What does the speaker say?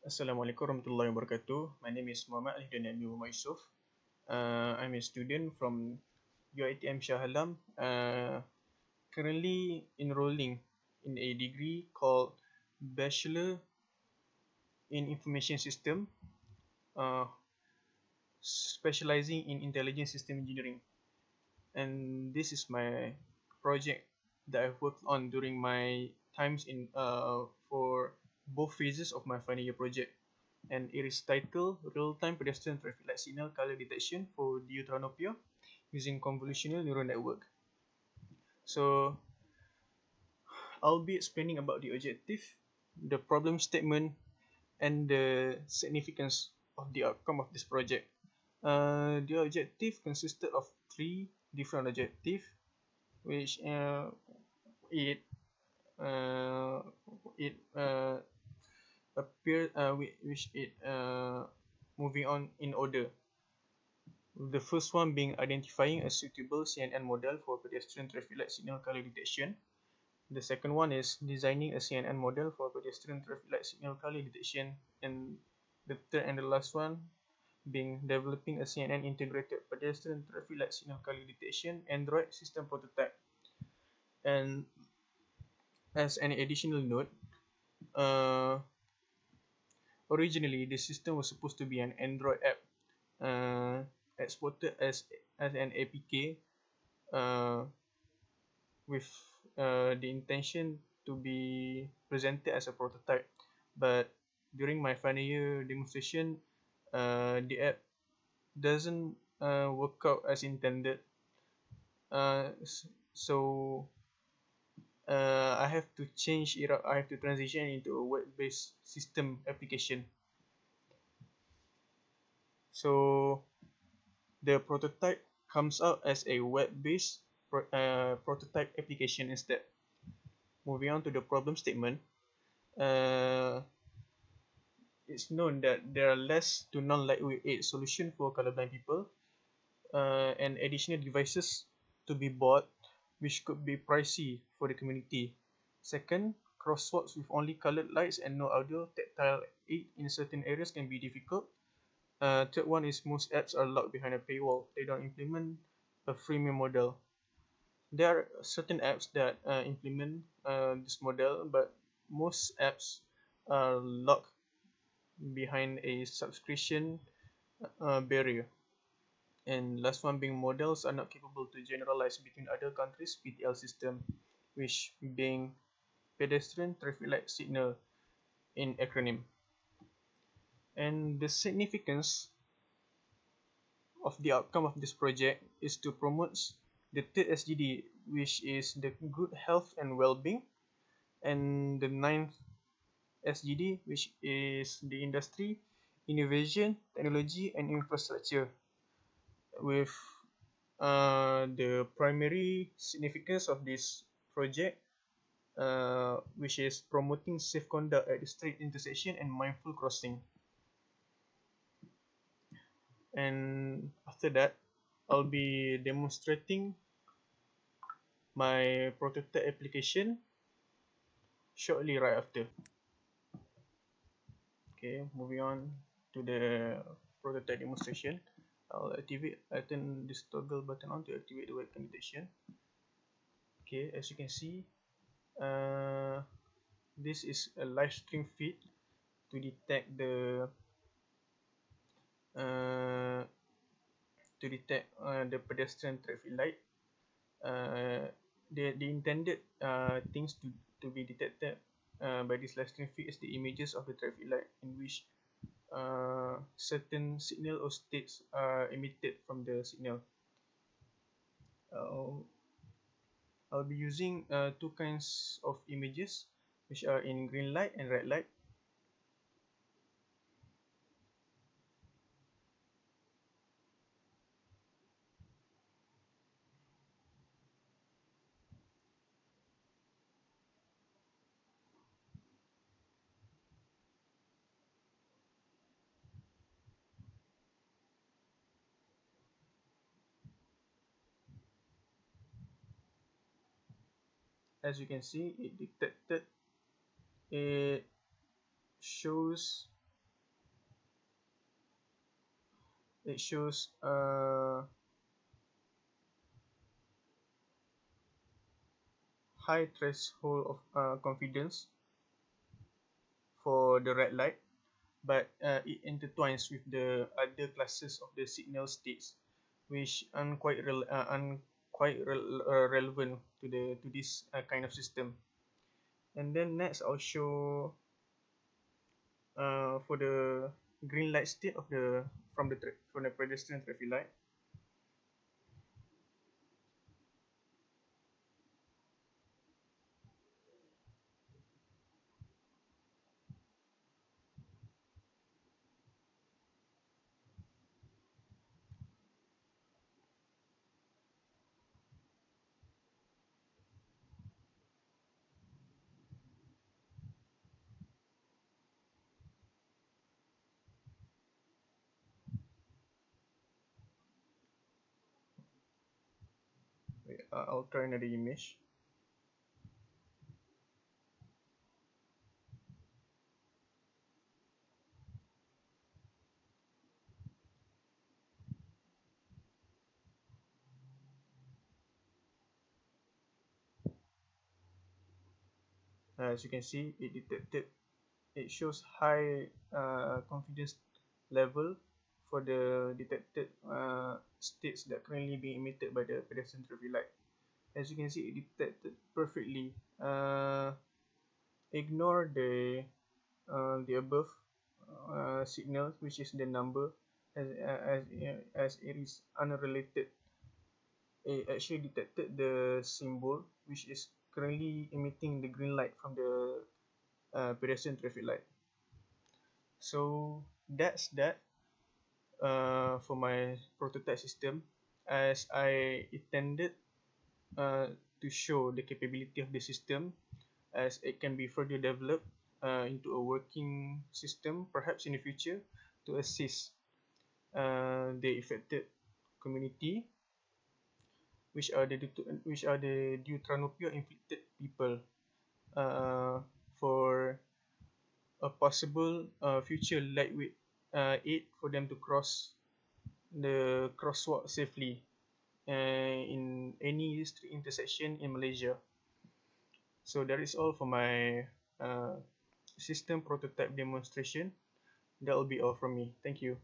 Assalamualaikum warahmatullahi wabarakatuh. My name is Muhammad Ali Nabi Muhammad Yusuf. I'm a student from UiTM Shah Alam, currently enrolling in a degree called Bachelor in Information System, uh, specializing in Intelligent System Engineering. And this is my project that I've worked on during my times in for both phases of my final year project. And it is titled Real-Time Pedestrian Traffic Light Signal Color Detection for Deuteranopia using Convolutional Neural Network. So I'll be explaining about the objective, the problem statement, and the significance of the outcome of this project. The objective consisted of three different objectives, which it uh, it appear which it moving on in order. The first one being identifying a suitable CNN model for pedestrian traffic light signal color detection. The second one is designing a CNN model for pedestrian traffic light signal color detection. And the third and the last one being developing a CNN integrated pedestrian traffic light signal color detection Android system prototype. And as an additional note, uh, originally the system was supposed to be an Android app, exported as an APK, uh, with the intention to be presented as a prototype. But during my final year demonstration, the app doesn't work out as intended. So I have to change it up. I have to transition into a web-based system application. So the prototype comes out as a web-based prototype application instead. Moving on to the problem statement, uh, it's known that there are less to non-lightweight solutions for colorblind people, and additional devices to be bought, which could be pricey for the community. Second, crosswalks with only colored lights and no audio tactile aid in certain areas can be difficult. Third one is most apps are locked behind a paywall. They don't implement a freemium model. There are certain apps that implement this model, but most apps are locked behind a subscription barrier. And last one being models are not capable to generalize between other countries' PTL system, which being pedestrian traffic light signal in acronym. And the significance of the outcome of this project is to promote the third SGD, which is the good health and well-being, and the ninth SGD, which is the industry, innovation, technology, and infrastructure, with the primary significance of this project, which is promoting safe conduct at the street intersection and mindful crossing. And after that, I'll be demonstrating my prototype application shortly right after. Okay, moving on to the prototype demonstration. I'll turn this toggle button on to activate the webcam detection. Okay, as you can see, this is a live stream feed to detect uh, the pedestrian traffic light. The intended things to be detected by this live stream feed is the images of the traffic light in which certain signal or states are emitted from the signal. Uh, I'll be using two kinds of images, which are in green light and red light. As you can see, it shows It shows high threshold of confidence for the red light, but it intertwines with the other classes of the signal states, which aren't relevant to this kind of system. And then next, I'll show for the green light state of the from the pedestrian traffic light. Wait, I'll try another image. As you can see, it shows high confidence level for the detected states that currently being emitted by the pedestrian traffic light. As you can see, it detected perfectly. Ignore the above signal, which is the number, as it is unrelated. It actually detected the symbol, which is currently emitting the green light from the pedestrian traffic light. So that's that for my prototype system, as I intended to show the capability of the system, as it can be further developed into a working system perhaps in the future to assist the affected community, which are the Deuteranopia inflicted people, uh, for a possible future lightweight aid for them to cross the crosswalk safely in any street intersection in Malaysia. So that is all for my uh, system prototype demonstration. That will be all from me. Thank you.